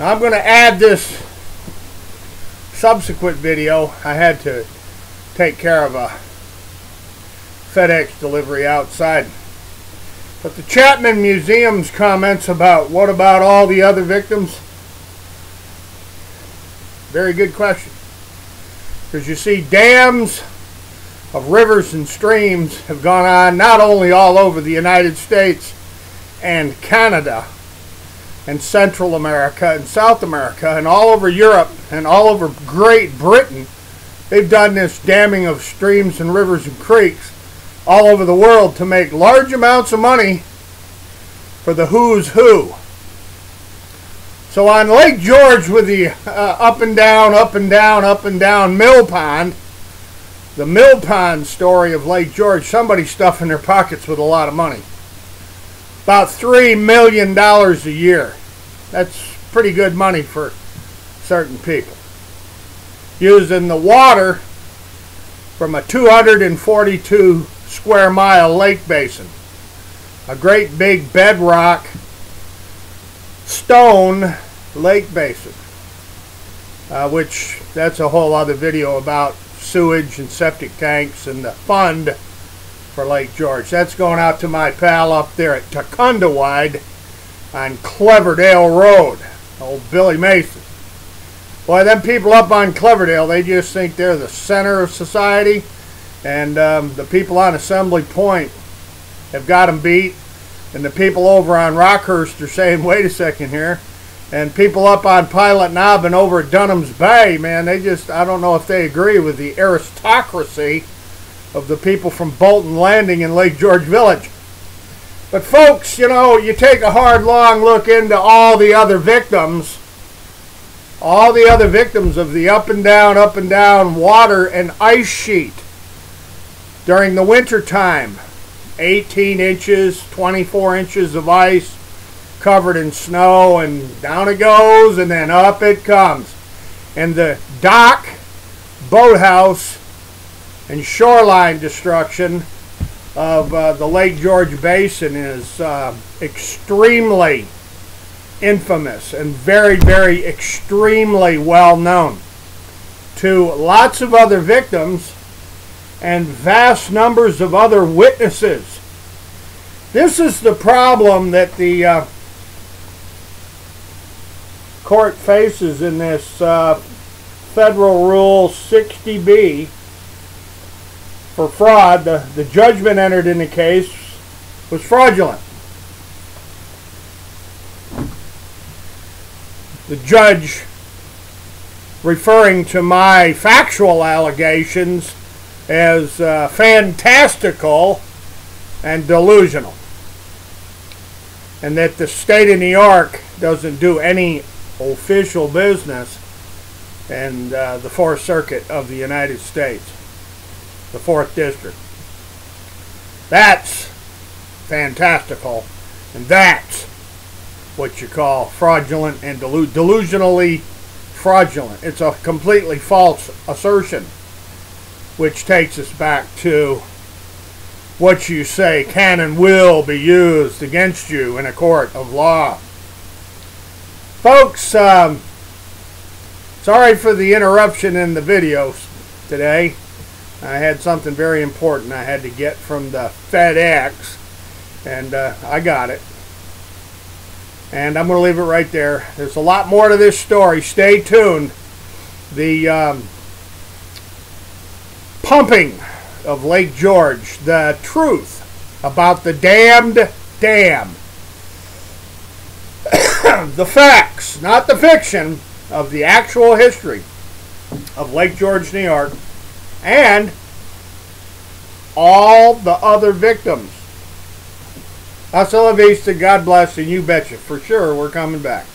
Now I'm going to add this subsequent video. I had to take care of a FedEx delivery outside. But the Chapman Museum's comments about what about all the other victims? Very good question. Because you see, dams of rivers and streams have gone on not only all over the United States and Canada and Central America and South America and all over Europe and all over Great Britain. They've done this damming of streams and rivers and creeks all over the world to make large amounts of money for the who's who. So on Lake George with the up and down, up and down, up and down mill pond, the mill pond story of Lake George, somebody stuffing their pockets with a lot of money. About $3 million a year. That's pretty good money for certain people. Using the water from a 242 square mile lake basin. A great big bedrock stone lake basin. Which that's a whole other video about sewage and septic tanks and the fund for Lake George. That's going out to my pal up there at Tacundawide on Cleverdale Road, old Billy Mason. Boy, them people up on Cleverdale, they just think they're the center of society, and the people on Assembly Point have got them beat, and the people over on Rockhurst are saying, wait a second here, and people up on Pilot Knob and over at Dunham's Bay, man, they just, I don't know if they agree with the aristocracy of the people from Bolton Landing and Lake George Village. But folks, you know, you take a hard, long look into all the other victims of the up and down water and ice sheet during the winter time. 18 inches, 24 inches of ice covered in snow, and down it goes, and then up it comes. And the dock, boathouse, and shoreline destruction of the Lake George Basin is extremely infamous and very, very extremely well known to lots of other victims and vast numbers of other witnesses. This is the problem that the court faces in this Federal Rule 60B for fraud. The judgment entered in the case was fraudulent. The judge, referring to my factual allegations as fantastical and delusional, and that the state of New York doesn't do any official business in the 4th Circuit of the United States, the 4th District. That's fantastical, and that's what you call fraudulent and delusionally fraudulent. It's a completely false assertion, which takes us back to what you say can and will be used against you in a court of law. Folks, sorry for the interruption in the videos today. I had something very important I had to get from the FedEx, and I got it. And I'm going to leave it right there. There's a lot more to this story. Stay tuned. The pumping of Lake George, the truth about the damned dam. The facts, not the fiction, of the actual history of Lake George, New York, and all the other victims. Hasta la vista, God bless, and you betcha, for sure, we're coming back.